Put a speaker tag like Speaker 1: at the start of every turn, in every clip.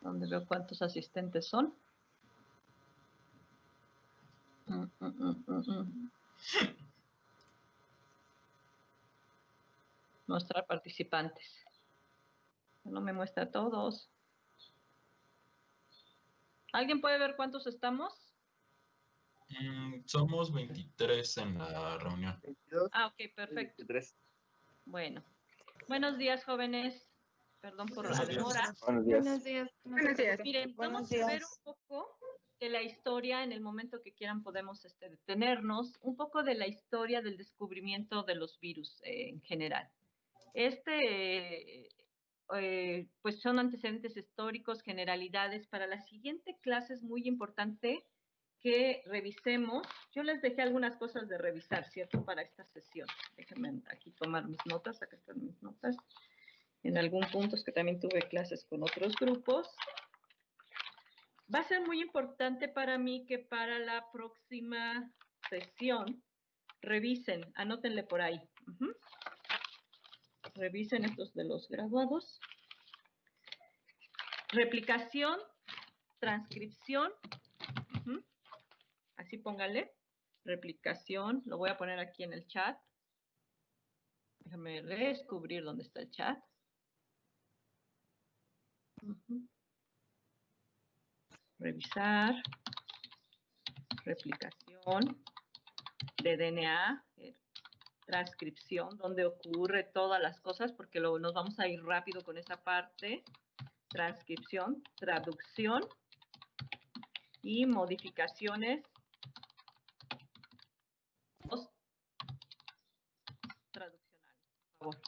Speaker 1: donde veo cuántos asistentes son. Mostrar participantes. No me muestra a todos. ¿Alguien puede ver cuántos estamos?
Speaker 2: Somos 23 en la reunión.
Speaker 3: 22.
Speaker 1: Ah, ok, perfecto.
Speaker 3: 23.
Speaker 1: Bueno. Buenos días, jóvenes. Perdón por la demora.
Speaker 3: Buenos días.
Speaker 4: Buenos días.
Speaker 5: Buenos días.
Speaker 1: Miren, vamos a ver un poco de la historia, en el momento que quieran podemos detenernos, un poco de la historia del descubrimiento de los virus en general. Pues son antecedentes históricos, generalidades. Para la siguiente clase es muy importante que revisemos. Yo les dejé algunas cosas de revisar, ¿cierto? Para esta sesión. Déjenme aquí tomar mis notas, acá están mis notas. En algún punto es que también tuve clases con otros grupos. Va a ser muy importante para mí que para la próxima sesión revisen, anótenle por ahí. Revisen estos de los graduados. Replicación, transcripción. Así póngale. Replicación, lo voy a poner aquí en el chat. Déjame descubrir dónde está el chat. Revisar. Replicación de DNA. Transcripción, donde ocurre todas las cosas, porque luego nos vamos a ir rápido con esa parte. Transcripción, traducción y modificaciones traduccionales, por favor.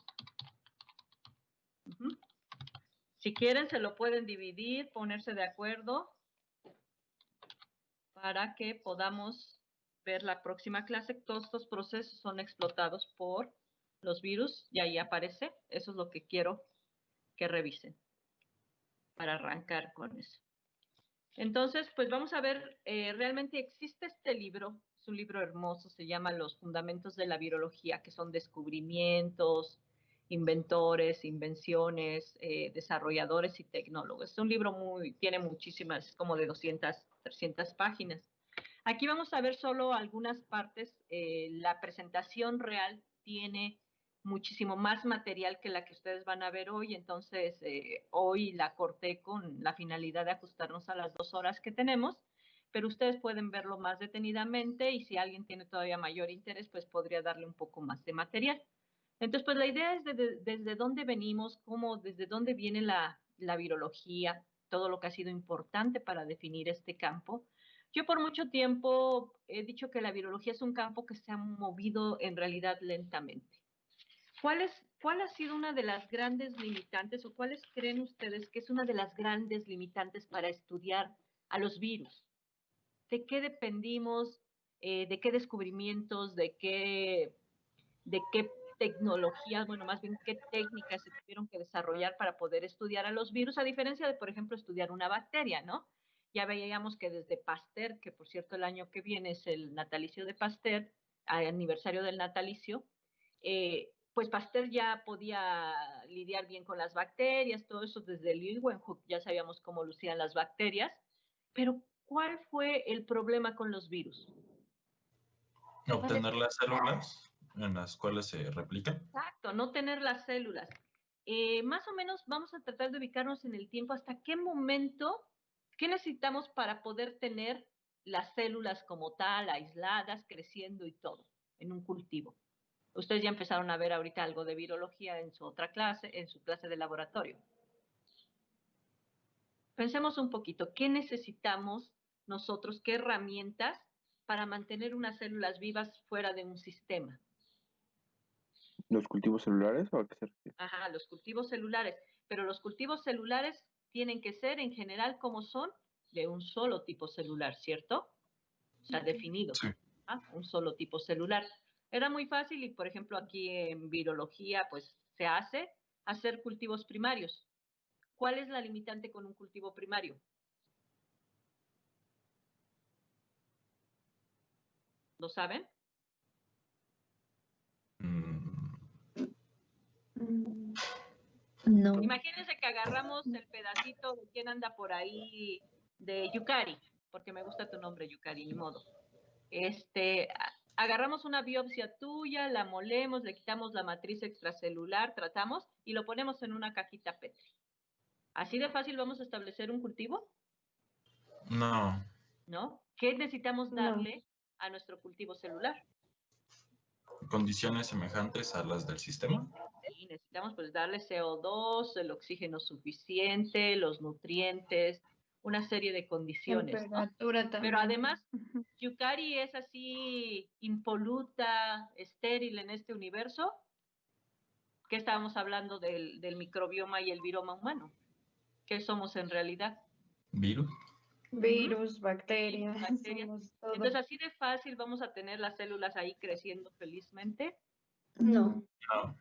Speaker 1: Si quieren, se lo pueden dividir, ponerse de acuerdo para que podamos ver la próxima clase. Todos estos procesos son explotados por los virus y ahí aparece. Eso es lo que quiero que revisen para arrancar con eso. Entonces, pues vamos a ver, realmente existe este libro, es un libro hermoso, se llama Los Fundamentos de la Virología, que son descubrimientos, inventores, invenciones, desarrolladores y tecnólogos. Es un libro tiene muchísimas, como de 200, 300 páginas. Aquí vamos a ver solo algunas partes. La presentación real tiene muchísimo más material que la que ustedes van a ver hoy, entonces hoy la corté con la finalidad de ajustarnos a las 2 horas que tenemos, pero ustedes pueden verlo más detenidamente y si alguien tiene todavía mayor interés, pues podría darle un poco más de material. Entonces, pues la idea es desde dónde venimos, desde dónde viene la virología, todo lo que ha sido importante para definir este campo. Yo por mucho tiempo he dicho que la virología es un campo que se ha movido en realidad lentamente. ¿Cuál ha sido una de las grandes limitantes o cuáles creen ustedes que es una de las grandes limitantes para estudiar a los virus? ¿De qué dependimos? ¿De qué descubrimientos? ¿De qué tecnologías? Bueno, más bien, ¿qué técnicas se tuvieron que desarrollar para poder estudiar a los virus? A diferencia de, por ejemplo, estudiar una bacteria, ¿no? Ya veíamos que desde Pasteur, que por cierto el año que viene es el natalicio de Pasteur, aniversario del natalicio, pues Pasteur ya podía lidiar bien con las bacterias, todo eso desde Leeuwenhoek, ya sabíamos cómo lucían las bacterias, pero ¿cuál fue el problema con los virus?
Speaker 2: Obtener las células en las cuales se replican.
Speaker 1: Exacto, no tener las células. Más o menos vamos a tratar de ubicarnos en el tiempo, hasta qué momento, qué necesitamos para poder tener las células como tal, aisladas, creciendo y todo, en un cultivo. Ustedes ya empezaron a ver ahorita algo de virología en su otra clase, en su clase de laboratorio. Pensemos un poquito, ¿qué necesitamos nosotros, qué herramientas para mantener unas células vivas fuera de un sistema?
Speaker 3: ¿Los cultivos celulares o a qué se refiere?
Speaker 1: Ajá, los cultivos celulares. Pero los cultivos celulares tienen que ser, en general, como son, de un solo tipo celular, ¿cierto? O sea, definidos.
Speaker 2: Sí.
Speaker 1: Un solo tipo celular. Era muy fácil y, por ejemplo, aquí en virología, pues, se hace hacer cultivos primarios. ¿Cuál es la limitante con un cultivo primario? ¿Lo saben?
Speaker 4: No.
Speaker 1: Imagínense que agarramos el pedacito de quién anda por ahí, de Yukari, porque me gusta tu nombre, Yukari, ni modo. Agarramos una biopsia tuya, la molemos, le quitamos la matriz extracelular, tratamos y lo ponemos en una cajita Petri. ¿Así de fácil vamos a establecer un cultivo?
Speaker 2: No.
Speaker 1: ¿No? ¿Qué necesitamos darle a nuestro cultivo celular?
Speaker 2: Condiciones semejantes a las del sistema.
Speaker 1: Sí, necesitamos pues darle CO2, el oxígeno suficiente, los nutrientes, una serie de condiciones, ¿no?
Speaker 4: Temperatura también.
Speaker 1: Pero además, Yukari es así impoluta, estéril en este universo. ¿Qué estábamos hablando del microbioma y el viroma humano? ¿Qué somos en realidad?
Speaker 2: Virus.
Speaker 4: Virus, bacterias.
Speaker 1: Bacterias.
Speaker 4: Somos todo.
Speaker 1: Entonces, así de fácil vamos a tener las células ahí creciendo felizmente.
Speaker 4: No.
Speaker 2: No.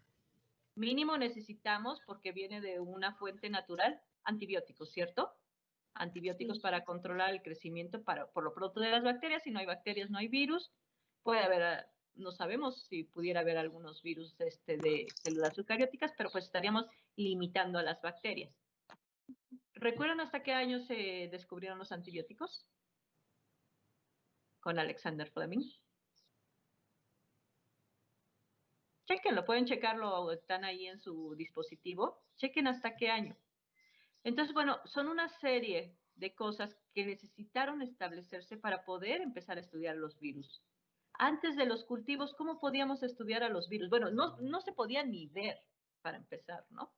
Speaker 1: Mínimo necesitamos, porque viene de una fuente natural, antibióticos, ¿cierto? Antibióticos para controlar el crecimiento por lo pronto de las bacterias. Si no hay bacterias, no hay virus. Puede haber, no sabemos si pudiera haber algunos virus de células eucarióticas, pero pues estaríamos limitando a las bacterias. ¿Recuerdan hasta qué año se descubrieron los antibióticos? Con Alexander Fleming. Chequenlo, pueden checarlo, están ahí en su dispositivo. Chequen hasta qué año. Entonces, bueno, son una serie de cosas que necesitaron establecerse para poder empezar a estudiar los virus. Antes de los cultivos, ¿cómo podíamos estudiar a los virus? Bueno, no se podían ni ver, para empezar, ¿no?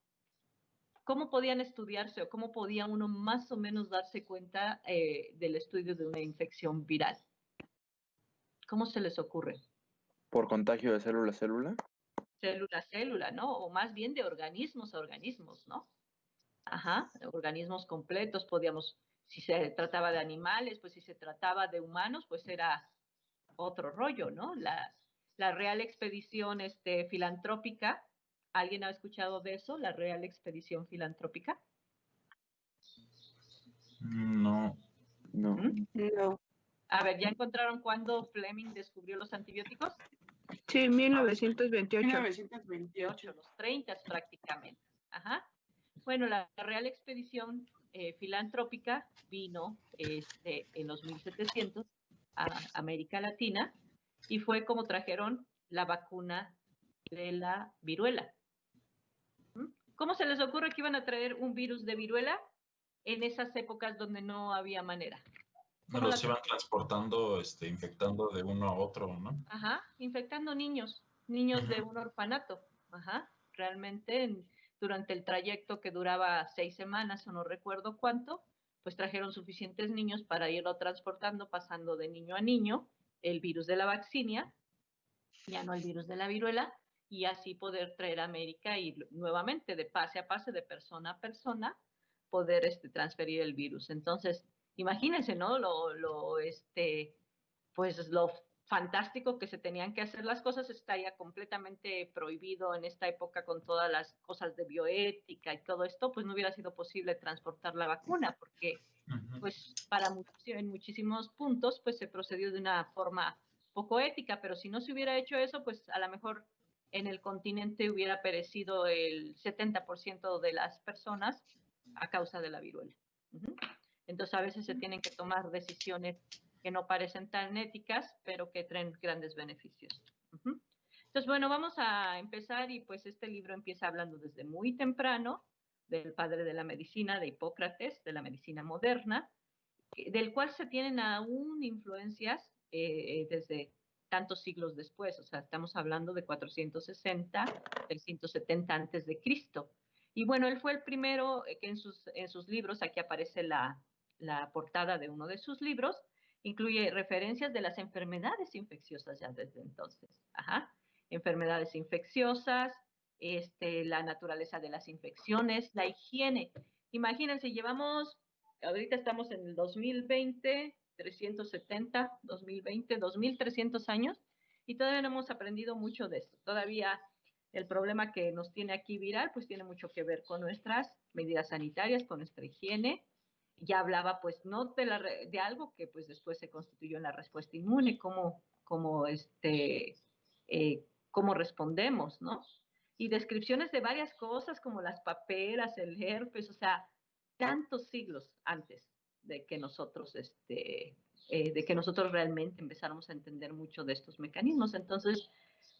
Speaker 1: ¿Cómo podían estudiarse o cómo podía uno más o menos darse cuenta del estudio de una infección viral? ¿Cómo se les ocurre?
Speaker 3: ¿Por contagio de célula a célula?
Speaker 1: Célula a célula, ¿no? O más bien de organismos a organismos, ¿no? Ajá, organismos completos, podíamos, si se trataba de animales, pues si se trataba de humanos, pues era otro rollo, ¿no? La Real Expedición Filantrópica, ¿alguien ha escuchado de eso? La Real Expedición Filantrópica.
Speaker 2: No.
Speaker 3: No.
Speaker 5: No.
Speaker 1: A ver, ¿ya encontraron cuándo Fleming descubrió los antibióticos?
Speaker 5: Sí, 1928.
Speaker 1: 1928, los 30 prácticamente. Ajá. Bueno, la Real Expedición Filantrópica vino en los 1700 a América Latina y fue como trajeron la vacuna de la viruela. ¿Cómo se les ocurre que iban a traer un virus de viruela en esas épocas donde no había manera?
Speaker 2: Los iban transportando, infectando de uno a otro, ¿no?
Speaker 1: Ajá, infectando niños de un orfanato. Ajá, realmente durante el trayecto que duraba 6 semanas o no recuerdo cuánto, pues trajeron suficientes niños para irlo transportando, pasando de niño a niño, el virus de la vaccinia, ya no el virus de la viruela, y así poder traer a América y nuevamente de pase a pase, de persona a persona, poder transferir el virus. Entonces, imagínense, ¿no? Pues lo fantástico que se tenían que hacer las cosas, estaría completamente prohibido en esta época con todas las cosas de bioética y todo esto, pues no hubiera sido posible transportar la vacuna, porque pues en muchísimos puntos pues se procedió de una forma poco ética, pero si no se hubiera hecho eso, pues a lo mejor en el continente hubiera perecido el 70% de las personas a causa de la viruela. Entonces a veces se tienen que tomar decisiones que no parecen tan éticas, pero que traen grandes beneficios. Entonces, bueno, vamos a empezar y pues este libro empieza hablando desde muy temprano del padre de la medicina, de Hipócrates, de la medicina moderna, del cual se tienen aún influencias desde tantos siglos después, o sea, estamos hablando de 460, 370 antes de Cristo. Y bueno, él fue el primero que en sus libros, aquí aparece la portada de uno de sus libros, incluye referencias de las enfermedades infecciosas ya desde entonces. Ajá. Enfermedades infecciosas, la naturaleza de las infecciones, la higiene. Imagínense, ahorita estamos en el 2020, 370, 2020, 2300 años, y todavía no hemos aprendido mucho de esto. Todavía el problema que nos tiene aquí viral, pues tiene mucho que ver con nuestras medidas sanitarias, con nuestra higiene. Ya hablaba, pues, no de algo que pues después se constituyó en la respuesta inmune, cómo respondemos, ¿no? y descripciones de varias cosas como las paperas, el herpes, o sea, tantos siglos antes de que nosotros, realmente empezáramos a entender mucho de estos mecanismos. Entonces,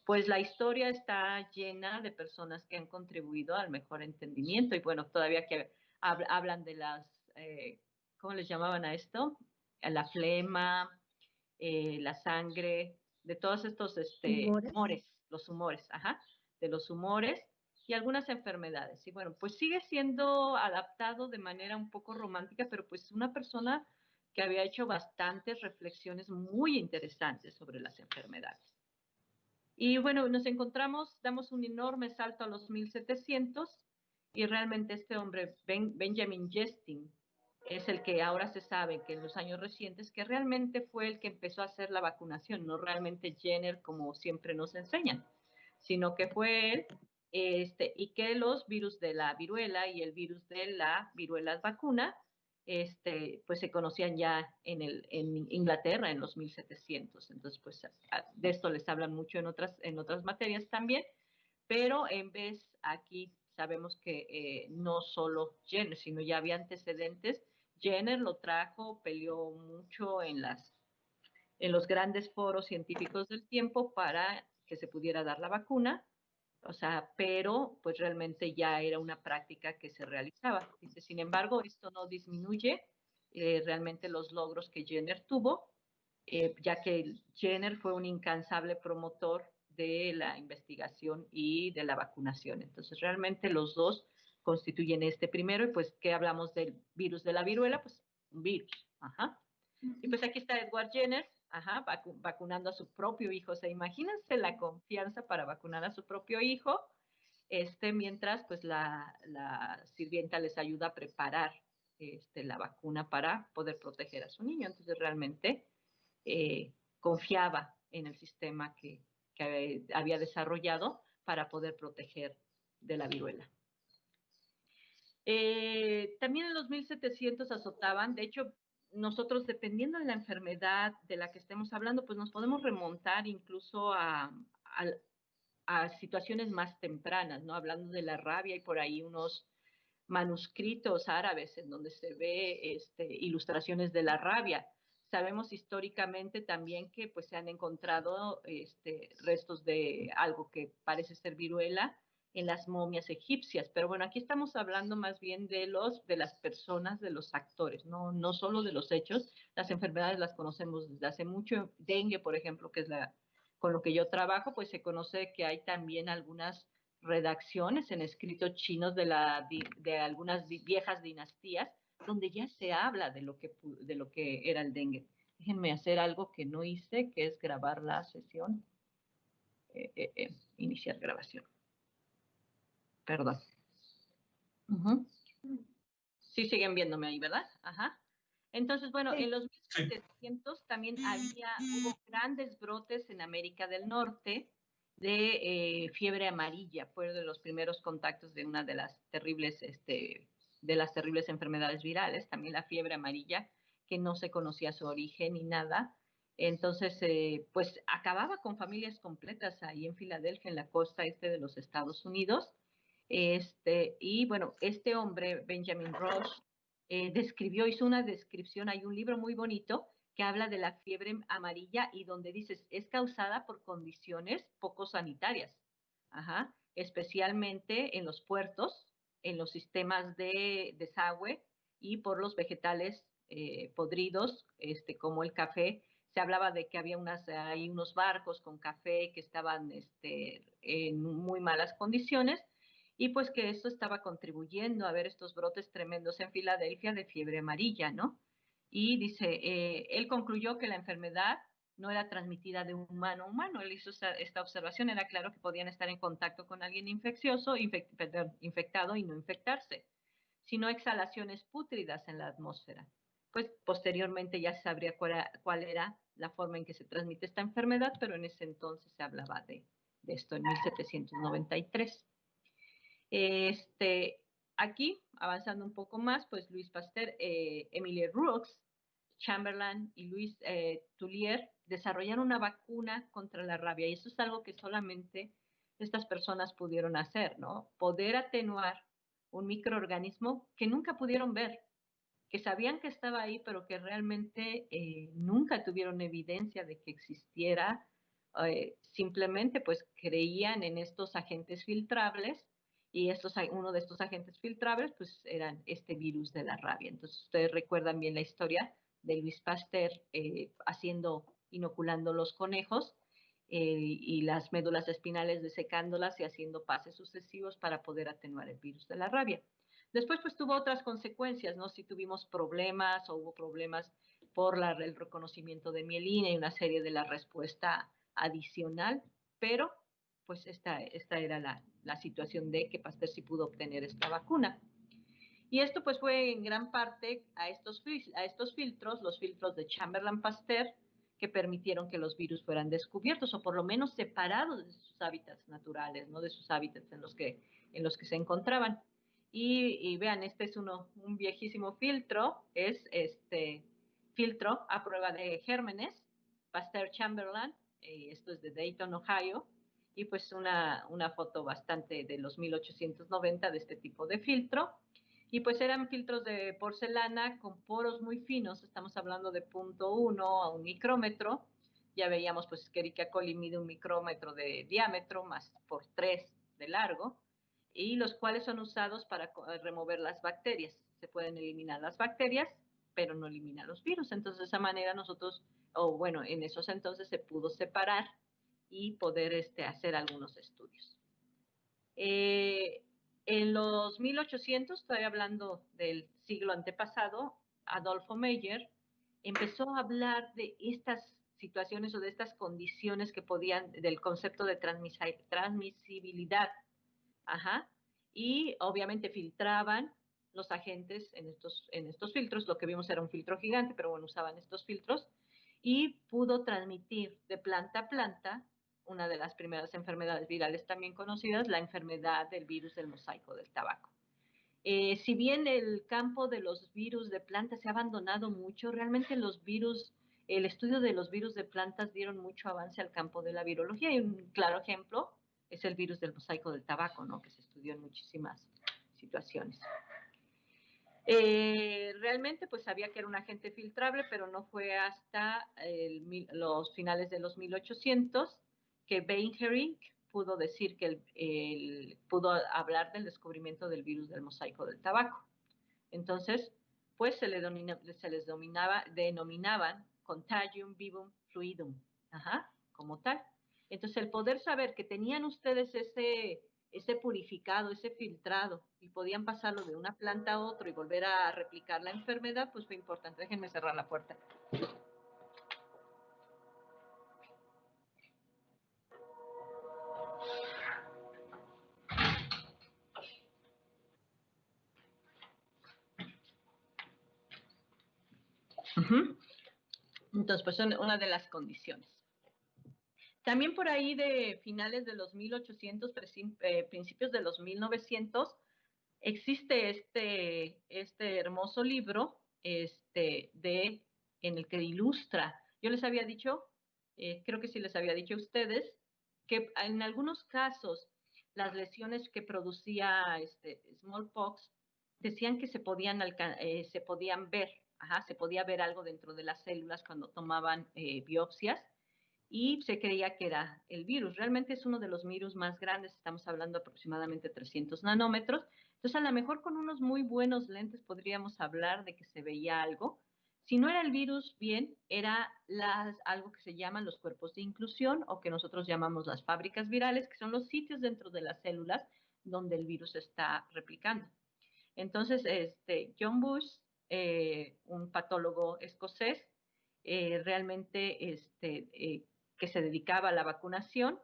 Speaker 1: pues la historia está llena de personas que han contribuido al mejor entendimiento y bueno, todavía que hablan de las, ¿cómo les llamaban a esto? La flema, la sangre, de todos estos humores, los humores, ajá, de los humores y algunas enfermedades. Y bueno, pues sigue siendo adaptado de manera un poco romántica, pero pues una persona que había hecho bastantes reflexiones muy interesantes sobre las enfermedades. Y bueno, nos encontramos, damos un enorme salto a los 1700 y realmente este hombre, Benjamin Jesting, es el que ahora se sabe que en los años recientes que realmente fue el que empezó a hacer la vacunación, no realmente Jenner como siempre nos enseñan, sino que fue él, y que los virus de la viruela y el virus de la viruela vacuna, pues se conocían ya en Inglaterra en los 1700. Entonces, pues de esto les hablan mucho en otras materias también, pero en vez aquí sabemos que no solo Jenner, sino ya había antecedentes. Jenner lo trajo, peleó mucho en los grandes foros científicos del tiempo para que se pudiera dar la vacuna, o sea, pero pues realmente ya era una práctica que se realizaba. Dice, sin embargo, esto no disminuye realmente los logros que Jenner tuvo, ya que Jenner fue un incansable promotor de la investigación y de la vacunación. Entonces, realmente los dos constituyen este primero, y pues, ¿qué hablamos del virus de la viruela? Pues, un virus, ajá. Y pues aquí está Edward Jenner, ajá, vacunando a su propio hijo. O sea, imagínense la confianza para vacunar a su propio hijo, mientras pues la sirvienta les ayuda a preparar la vacuna para poder proteger a su niño. Entonces realmente confiaba en el sistema que había desarrollado para poder proteger de la viruela. También en los 1700 azotaban, de hecho, nosotros dependiendo de la enfermedad de la que estemos hablando, pues nos podemos remontar incluso a situaciones más tempranas, ¿no? Hablando de la rabia, y por ahí unos manuscritos árabes en donde se ve ilustraciones de la rabia. Sabemos históricamente también que pues se han encontrado restos de algo que parece ser viruela en las momias egipcias, pero bueno, aquí estamos hablando más bien de las personas, de los actores, no solo de los hechos. Las enfermedades las conocemos desde hace mucho. Dengue, por ejemplo, que es con lo que yo trabajo, pues se conoce que hay también algunas redacciones en escritos chinos de algunas viejas dinastías donde ya se habla de lo que era el dengue. Déjenme hacer algo que no hice, que es grabar la sesión. Iniciar grabación. Perdón. Sí siguen viéndome ahí, ¿verdad? Ajá. Entonces, bueno, en los 1700 también hubo grandes brotes en América del Norte de fiebre amarilla. Fue de los primeros contactos de una de las terribles enfermedades virales, también la fiebre amarilla, que no se conocía su origen ni nada. Entonces, pues acababa con familias completas ahí en Filadelfia, en la costa este de los Estados Unidos. Y bueno, este hombre, Benjamin Rush, hizo una descripción, hay un libro muy bonito que habla de la fiebre amarilla y donde dices, es causada por condiciones poco sanitarias, ajá, especialmente en los puertos, en los sistemas de desagüe y por los vegetales podridos, como el café. Se hablaba de que había unos barcos con café que estaban en muy malas condiciones, y pues que esto estaba contribuyendo a ver estos brotes tremendos en Filadelfia de fiebre amarilla, ¿no? Y dice, él concluyó que la enfermedad no era transmitida de humano a humano. Él hizo esta observación, era claro que podían estar en contacto con alguien infeccioso, infectado y no infectarse, sino exhalaciones pútridas en la atmósfera. Pues posteriormente ya se sabría cuál era la forma en que se transmite esta enfermedad, pero en ese entonces se hablaba de esto en 1793. Aquí, avanzando un poco más, pues Louis Pasteur, Émile Roux, Chamberlain y Louis Tullier desarrollaron una vacuna contra la rabia, y eso es algo que solamente estas personas pudieron hacer, ¿no? Poder atenuar un microorganismo que nunca pudieron ver, que sabían que estaba ahí, pero que realmente nunca tuvieron evidencia de que existiera. Simplemente pues creían en estos agentes filtrables y uno de estos agentes filtrables pues eran este virus de la rabia. Entonces ustedes recuerdan bien la historia de Louis Pasteur inoculando los conejos y las médulas espinales desecándolas y haciendo pases sucesivos para poder atenuar el virus de la rabia. Después pues tuvo otras consecuencias, ¿no? Si tuvimos problemas o hubo problemas por el reconocimiento de mielina y una serie de la respuesta adicional, pero pues esta era la situación de que Pasteur sí pudo obtener esta vacuna. Y esto pues fue en gran parte a estos filtros, los filtros de Chamberlain-Pasteur, que permitieron que los virus fueran descubiertos o por lo menos separados de sus hábitats naturales, ¿no? De sus hábitats en los que se encontraban. Y vean, este es un viejísimo filtro, es este filtro a prueba de gérmenes, Pasteur-Chamberlain, esto es de Dayton, Ohio, y pues una foto bastante de los 1890 de este tipo de filtro. Y pues eran filtros de porcelana con poros muy finos, estamos hablando de 0.1 a 1 micrómetro. Ya veíamos pues que Escherichia coli mide 1 micrómetro de diámetro más por 3 de largo, y los cuales son usados para remover las bacterias. Se pueden eliminar las bacterias, pero no eliminar los virus. Entonces de esa manera nosotros, en esos entonces se pudo separar y poder hacer algunos estudios. En los 1800, estoy hablando del siglo antepasado, Adolfo Meyer empezó a hablar de estas situaciones o de estas condiciones que del concepto de transmisibilidad. Ajá. Y obviamente filtraban los agentes en estos filtros. Lo que vimos era un filtro gigante, pero bueno, usaban estos filtros y pudo transmitir de planta a planta una de las primeras enfermedades virales también conocidas, la enfermedad del virus del mosaico del tabaco. Si bien el campo de los virus de plantas se ha abandonado mucho, realmente el estudio de los virus de plantas dieron mucho avance al campo de la virología, y un claro ejemplo es el virus del mosaico del tabaco, ¿no? Que se estudió en muchísimas situaciones. Realmente pues sabía que era un agente filtrable, pero no fue hasta los finales de los 1800 que Beinhering pudo decir que pudo hablar del descubrimiento del virus del mosaico del tabaco. Entonces, pues se les denominaban Contagium Vivum Fluidum, como tal. Entonces, el poder saber que tenían ustedes ese purificado, ese filtrado, y podían pasarlo de una planta a otra y volver a replicar la enfermedad, pues fue importante. Déjenme cerrar la puerta. Entonces, pues son una de las condiciones. También por ahí de finales de los 1800, principios de los 1900, existe este hermoso libro en el que ilustra. Yo les había dicho, creo que sí les había dicho a ustedes, que en algunos casos las lesiones que producía smallpox decían que se podían ver, se podía ver algo dentro de las células cuando tomaban biopsias, y se creía que era el virus. Realmente es uno de los virus más grandes, estamos hablando aproximadamente 300 nanómetros. Entonces, a lo mejor con unos muy buenos lentes podríamos hablar de que se veía algo. Si no era el virus, bien, era algo que se llaman los cuerpos de inclusión, o que nosotros llamamos las fábricas virales, que son los sitios dentro de las células donde el virus está replicando. Entonces, John Bush, un patólogo escocés, realmente que se dedicaba a la vacunación,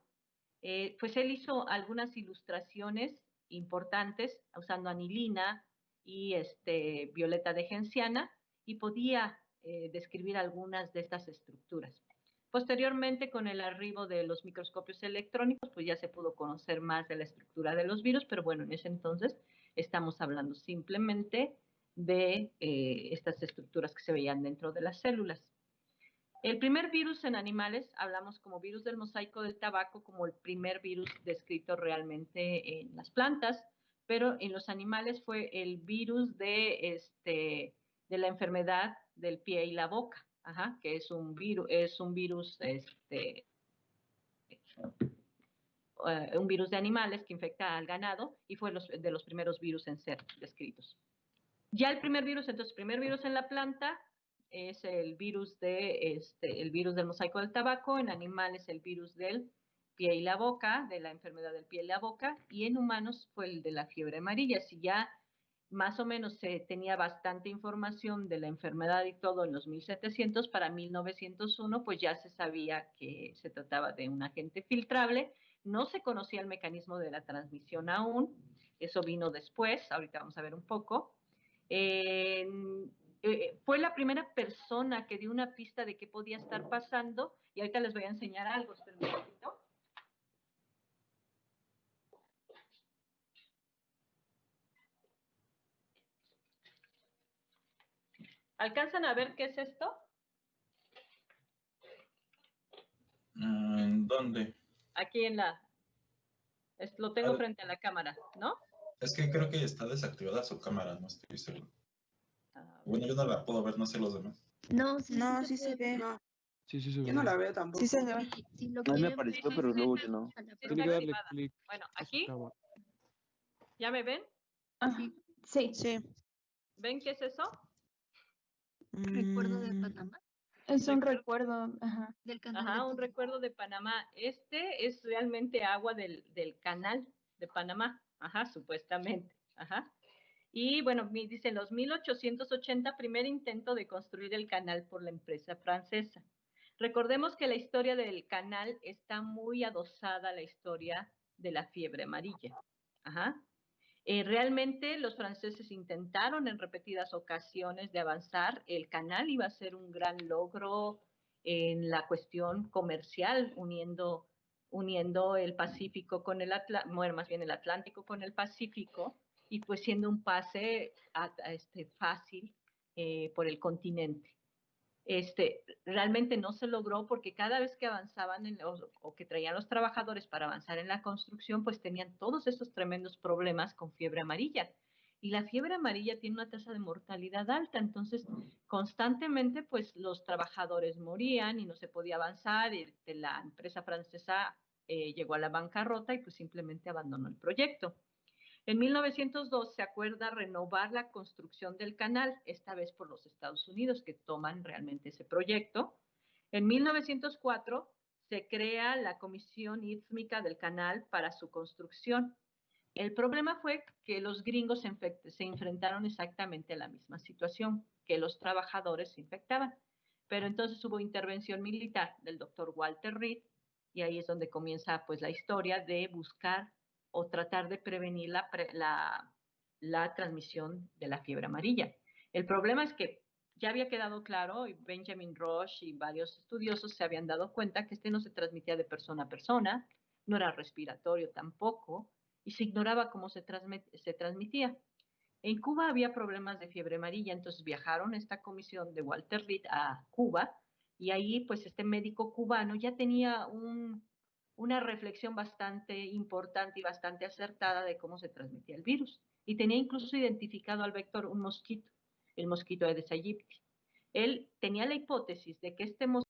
Speaker 1: pues él hizo algunas ilustraciones importantes usando anilina y violeta de genciana, y podía describir algunas de estas estructuras. Posteriormente, con el arribo de los microscopios electrónicos, pues ya se pudo conocer más de la estructura de los virus, pero bueno, en ese entonces estamos hablando simplemente de estas estructuras que se veían dentro de las células. El primer virus en animales, hablamos como virus del mosaico del tabaco, como el primer virus descrito realmente en las plantas, pero en los animales fue el virus de la enfermedad del pie y la boca, que es un virus un virus de animales que infecta al ganado y fue de los primeros virus en ser descritos. Ya el primer virus en la planta es el virus del mosaico del tabaco, en animales el virus del pie y la boca, de la enfermedad del pie y la boca, y en humanos fue el de la fiebre amarilla. Si ya más o menos se tenía bastante información de la enfermedad y todo en los 1700, para 1901 pues ya se sabía que se trataba de un agente filtrable. No se conocía el mecanismo de la transmisión aún, eso vino después, ahorita vamos a ver un poco. Fue la primera persona que dio una pista de qué podía estar pasando y ahorita les voy a enseñar algo, esperen un poquito. ¿Alcanzan a ver qué es esto?
Speaker 2: ¿En dónde?
Speaker 1: Aquí lo tengo frente a la cámara, ¿no?
Speaker 2: Es que creo que está desactivada su cámara, no estoy seguro. Bueno, yo no la puedo ver, no sé los demás.
Speaker 4: No,
Speaker 5: sí se ve.
Speaker 6: No,
Speaker 7: Sí, sí, sí.
Speaker 6: yo no la veo tampoco.
Speaker 5: Sí se ve.
Speaker 4: Si lo
Speaker 3: A mí me
Speaker 4: quieren
Speaker 3: apareció,
Speaker 4: ver,
Speaker 3: pero luego yo no.
Speaker 4: a la
Speaker 7: Tiene que darle
Speaker 1: activada.
Speaker 7: clic.
Speaker 1: Bueno,
Speaker 7: a su
Speaker 1: aquí,
Speaker 7: cámara.
Speaker 1: ¿ya me ven?
Speaker 4: Sí,
Speaker 5: Sí.
Speaker 1: ¿Ven qué es eso?
Speaker 4: recuerdo de Panamá,
Speaker 8: Es un recuerdo,
Speaker 4: del canal de
Speaker 1: Un
Speaker 4: Panamá.
Speaker 1: recuerdo de Panamá. Este es realmente agua del canal de Panamá, supuestamente. Y bueno, dice, en los 1880, primer intento de construir el canal por la empresa francesa. Recordemos que la historia del canal está muy adosada a la historia de la fiebre amarilla. Realmente los franceses intentaron en repetidas ocasiones de avanzar. El canal iba a ser un gran logro en la cuestión comercial, uniendo el Pacífico con el más bien el Atlántico con el Pacífico, y pues siendo un pase fácil por el continente. Realmente no se logró porque cada vez que avanzaban o que traían los trabajadores para avanzar en la construcción, pues tenían todos estos tremendos problemas con fiebre amarilla. Y la fiebre amarilla tiene una tasa de mortalidad alta, entonces constantemente pues los trabajadores morían y no se podía avanzar, y la empresa francesa llegó a la bancarrota y pues simplemente abandonó el proyecto. En 1902 se acuerda renovar la construcción del canal, esta vez por los Estados Unidos, que toman realmente ese proyecto. En 1904 se crea la Comisión Ístmica del Canal para su construcción. El problema fue que los gringos se enfrentaron exactamente a la misma situación, que los trabajadores se infectaban. Pero entonces hubo intervención militar del doctor Walter Reed, y ahí es donde comienza pues la historia de buscar o tratar de prevenir la transmisión de la fiebre amarilla. El problema es que ya había quedado claro, y Benjamin Rush y varios estudiosos se habían dado cuenta que no se transmitía de persona a persona, no era respiratorio tampoco, y se ignoraba cómo se transmitía. En Cuba había problemas de fiebre amarilla, entonces viajaron esta comisión de Walter Reed a Cuba, y ahí pues este médico cubano ya tenía una reflexión bastante importante y bastante acertada de cómo se transmitía el virus. Y tenía incluso identificado al vector un mosquito, el mosquito Aedes aegypti. Él tenía la hipótesis de que este mosquito